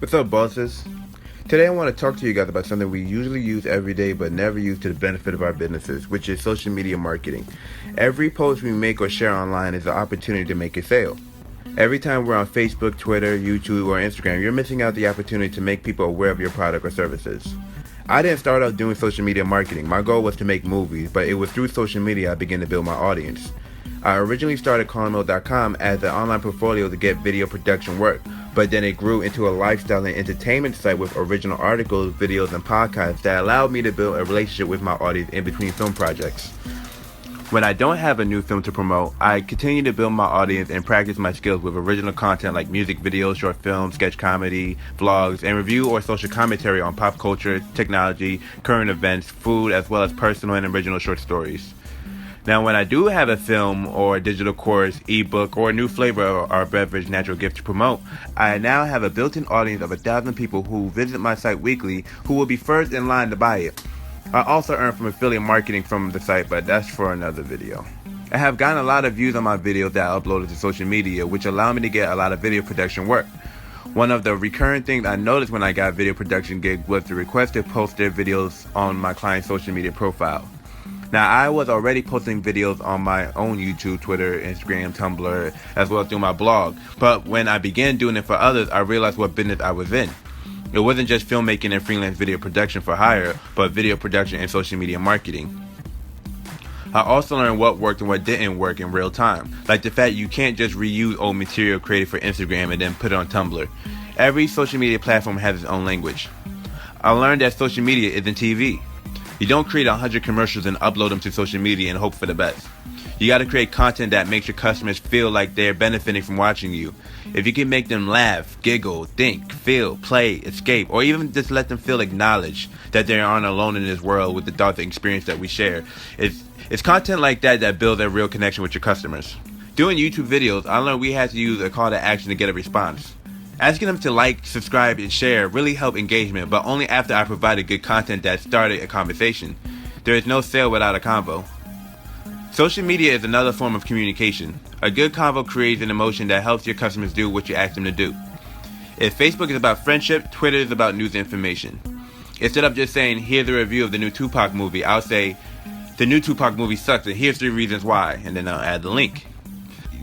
What's up, bosses? Today I want to talk to you guys about something we usually use every day but never use to the benefit of our businesses, which is social media marketing. Every post we make or share online is an opportunity to make a sale. Every time we're on Facebook, Twitter, YouTube, or Instagram, you're missing out the opportunity to make people aware of your product or services. I didn't start out doing social media marketing. My goal was to make movies, but it was through social media I began to build my audience. I originally started CallingMill.com as an online portfolio to get video production work, but then it grew into a lifestyle and entertainment site with original articles, videos, and podcasts that allowed me to build a relationship with my audience in between film projects. When I don't have a new film to promote, I continue to build my audience and practice my skills with original content like music videos, short films, sketch comedy, vlogs, and review or social commentary on pop culture, technology, current events, food, as well as personal and original short stories. Now, when I do have a film or a digital course, ebook, or a new flavor or beverage natural gift to promote, I now have a built-in audience of 1,000 people who visit my site weekly who will be first in line to buy it. I also earn from affiliate marketing from the site, but that's for another video. I have gotten a lot of views on my videos that I uploaded to social media, which allow me to get a lot of video production work. One of the recurring things I noticed when I got video production gigs was the request to post their videos on my client's social media profile. Now, I was already posting videos on my own YouTube, Twitter, Instagram, Tumblr, as well as through my blog. But when I began doing it for others, I realized what business I was in. It wasn't just filmmaking and freelance video production for hire, but video production and social media marketing. I also learned what worked and what didn't work in real time. Like the fact you can't just reuse old material created for Instagram and then put it on Tumblr. Every social media platform has its own language. I learned that social media isn't TV. You don't create 100 commercials and upload them to social media and hope for the best. You gotta create content that makes your customers feel like they're benefiting from watching you. If you can make them laugh, giggle, think, feel, play, escape, or even just let them feel acknowledged that they aren't alone in this world with the thoughts and experience that we share, it's content like that that builds a real connection with your customers. Doing YouTube videos, I learned we had to use a call to action to get a response. Asking them to like, subscribe, and share really helped engagement, but only after I provided good content that started a conversation. There is no sale without a convo. Social media is another form of communication. A good convo creates an emotion that helps your customers do what you ask them to do. If Facebook is about friendship, Twitter is about news and information. Instead of just saying, here's a review of the new Tupac movie, I'll say, the new Tupac movie sucks and here's 3 reasons why, and then I'll add the link.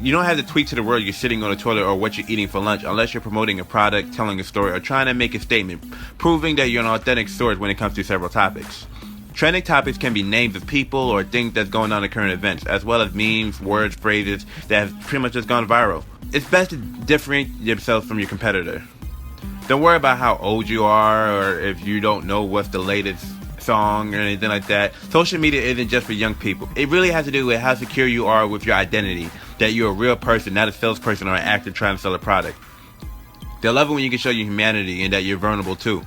You don't have to tweet to the world you're sitting on the toilet or what you're eating for lunch unless you're promoting a product, telling a story, or trying to make a statement, proving that you're an authentic source when it comes to several topics. Trending topics can be names of people or things that's going on in current events, as well as memes, words, phrases that have pretty much just gone viral. It's best to differentiate yourself from your competitor. Don't worry about how old you are or if you don't know what's the latest song or anything like that. Social media isn't just for young people. It really has to do with how secure you are with your identity, that you're a real person, not a salesperson or an actor trying to sell a product. They love it when you can show your humanity and that you're vulnerable too.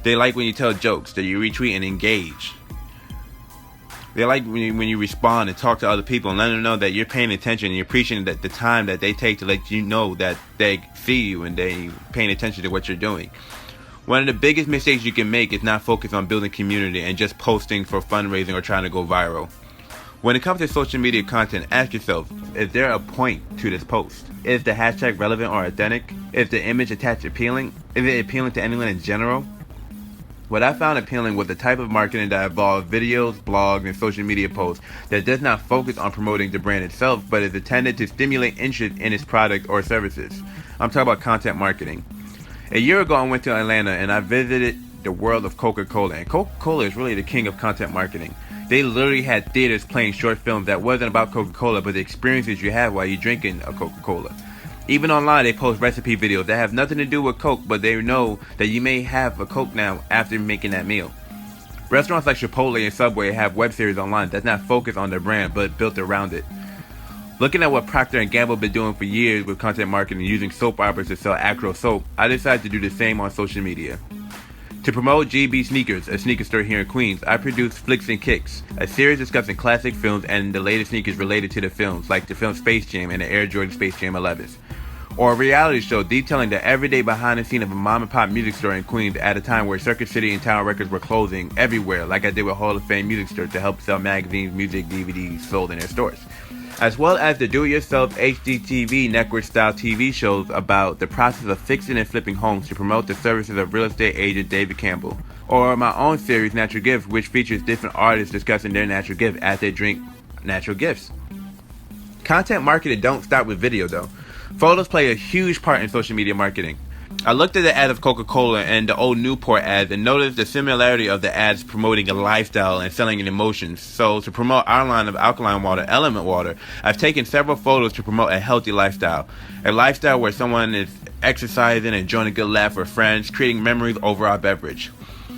They like when you tell jokes, that you retweet and engage. They like when you respond and talk to other people and let them know that you're paying attention and you're appreciating that the time that they take to let you know that they see you and they paying attention to what you're doing. One of the biggest mistakes you can make is not focus on building community and just posting for fundraising or trying to go viral. When it comes to social media content, ask yourself, is there a point to this post? Is the hashtag relevant or authentic? Is the image attached appealing? Is it appealing to anyone in general? What I found appealing was the type of marketing that involved videos, blogs, and social media posts that does not focus on promoting the brand itself, but is intended to stimulate interest in its product or services. I'm talking about content marketing. A year ago, I went to Atlanta and I visited the world of Coca-Cola. And Coca-Cola is really the king of content marketing. They literally had theaters playing short films that wasn't about Coca-Cola, but the experiences you have while you're drinking a Coca-Cola. Even online, they post recipe videos that have nothing to do with Coke, but they know that you may have a Coke now after making that meal. Restaurants like Chipotle and Subway have web series online that's not focused on their brand, but built around it. Looking at what Procter & Gamble been doing for years with content marketing using soap operas to sell Acro soap, I decided to do the same on social media. To promote GB Sneakers, a sneaker store here in Queens, I produced Flicks and Kicks, a series discussing classic films and the latest sneakers related to the films, like the film Space Jam and the Air Jordan Space Jam 11s. Or a reality show detailing the everyday behind the scene of a mom and pop music store in Queens at a time where Circuit City and Tower Records were closing everywhere, like I did with Hall of Fame Music Store to help sell magazines, music, DVDs sold in their stores. as well as the do-it-yourself HGTV network-style TV shows about the process of fixing and flipping homes to promote the services of real estate agent David Campbell, or my own series, Natural Gifts, which features different artists discussing their natural gift as they drink natural gifts. Content marketing don't stop with video though. Photos play a huge part in social media marketing. I looked at the ad of Coca-Cola and the old Newport ads and noticed the similarity of the ads promoting a lifestyle and selling an emotions. So to promote our line of alkaline water, Element Water, I've taken several photos to promote a healthy lifestyle. A lifestyle where someone is exercising, enjoying a good laugh with friends, creating memories over our beverage.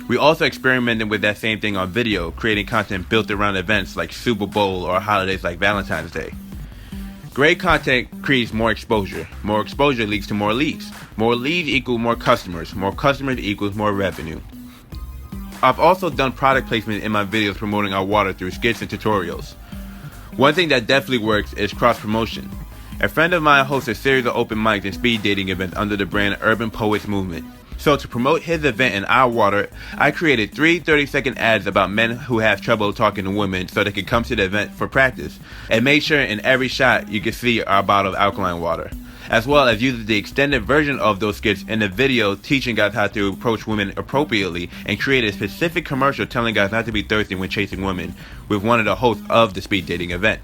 We also experimented with that same thing on video, creating content built around events like Super Bowl or holidays like Valentine's Day. Great content creates more exposure. More exposure leads to more leads. More leads equal more customers. More customers equals more revenue. I've also done product placement in my videos promoting our water through skits and tutorials. One thing that definitely works is cross-promotion. A friend of mine hosts a series of open mics and speed dating events under the brand Urban Poets Movement. So to promote his event in our water, I created 3 30-second ads about men who have trouble talking to women so they can come to the event for practice, and made sure in every shot you can see our bottle of alkaline water, as well as using the extended version of those skits in the video teaching guys how to approach women appropriately, and create a specific commercial telling guys not to be thirsty when chasing women with one of the hosts of the speed dating event.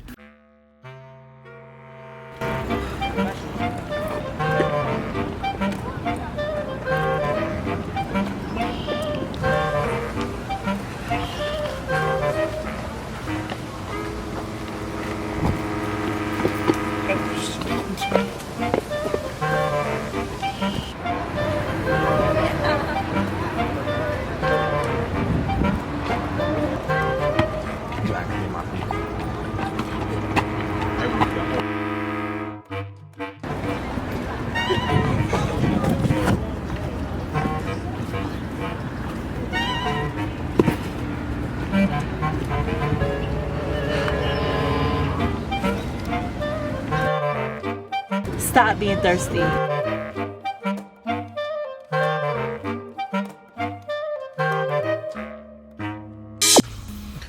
Stop being thirsty.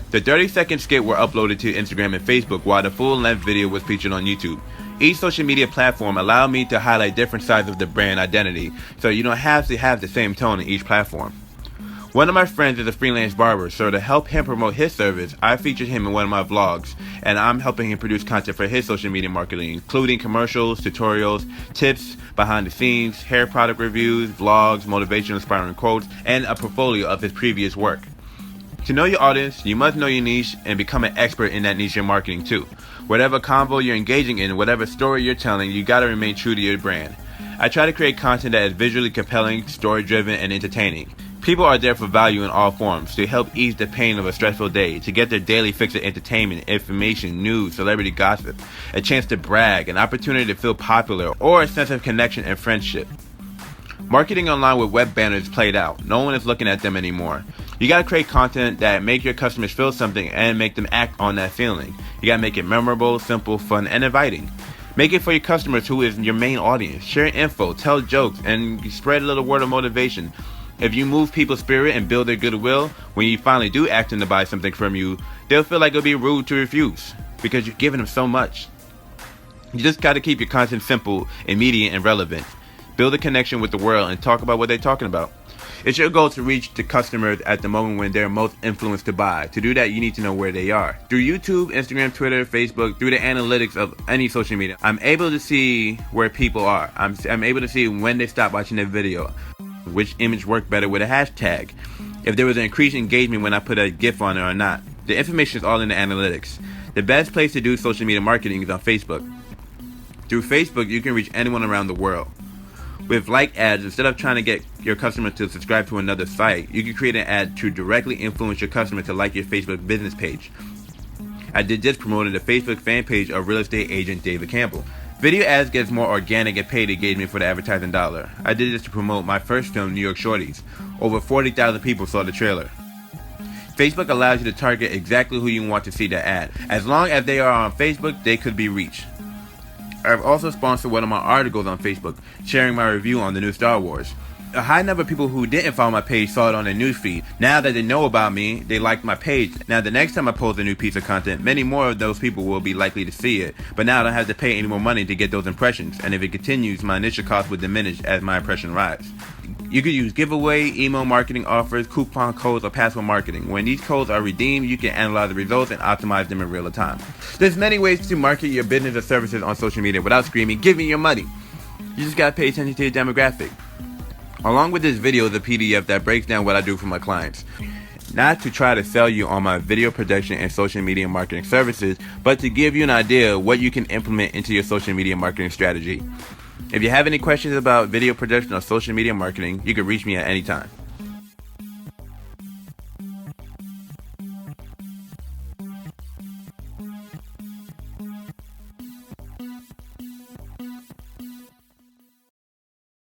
The 30-second skit were uploaded to Instagram and Facebook, while the full-length video was featured on YouTube. Each social media platform allowed me to highlight different sides of the brand identity, so you don't have to have the same tone in each platform. One of my friends is a freelance barber, so to help him promote his service, I featured him in one of my vlogs, and I'm helping him produce content for his social media marketing, including commercials, tutorials, tips, behind the scenes, hair product reviews, vlogs, motivational inspiring quotes, and a portfolio of his previous work. To know your audience, you must know your niche and become an expert in that niche you're marketing to. Whatever convo you're engaging in, whatever story you're telling, you gotta remain true to your brand. I try to create content that is visually compelling, story-driven, and entertaining. People are there for value in all forms, to help ease the pain of a stressful day, to get their daily fix of entertainment, information, news, celebrity gossip, a chance to brag, an opportunity to feel popular, or a sense of connection and friendship. Marketing online with web banners played out. No one is looking at them anymore. You gotta create content that make your customers feel something and make them act on that feeling. You gotta make it memorable, simple, fun, and inviting. Make it for your customers who is your main audience. Share info, tell jokes, and spread a little word of motivation. If you move people's spirit and build their goodwill, when you finally do ask them to buy something from you, they'll feel like it'll be rude to refuse because you're giving them so much. You just gotta keep your content simple, immediate, and relevant. Build a connection with the world and talk about what they're talking about. It's your goal to reach the customers at the moment when they're most influenced to buy. To do that, you need to know where they are. Through YouTube, Instagram, Twitter, Facebook, through the analytics of any social media, I'm able to see where people are. I'm able to see when they stop watching their video, which image worked better with a hashtag, if there was an increased engagement when I put a GIF on it or not. The information is all in the analytics. The best place to do social media marketing is on Facebook. Through Facebook, you can reach anyone around the world. With like ads, instead of trying to get your customer to subscribe to another site, you can create an ad to directly influence your customer to like your Facebook business page. I did this promoting the Facebook fan page of real estate agent David Campbell. Video ads gets more organic and paid engagement for the advertising dollar. I did this to promote my first film, New York Shorties. Over 40,000 people saw the trailer. Facebook allows you to target exactly who you want to see the ad. As long as they are on Facebook, they could be reached. I've also sponsored one of my articles on Facebook, sharing my review on the new Star Wars. A high number of people who didn't follow my page saw it on their newsfeed. Now that they know about me, they liked my page. Now the next time I post a new piece of content, many more of those people will be likely to see it. But now I don't have to pay any more money to get those impressions. And if it continues, my initial cost will diminish as my impression rise. You could use giveaway, email marketing offers, coupon codes, or password marketing. When these codes are redeemed, you can analyze the results and optimize them in real time. There's many ways to market your business or services on social media without screaming, "Give me your money." You just gotta pay attention to your demographic. Along with this video is a PDF that breaks down what I do for my clients. Not to try to sell you on my video production and social media marketing services, but to give you an idea of what you can implement into your social media marketing strategy. If you have any questions about video production or social media marketing, you can reach me at any time.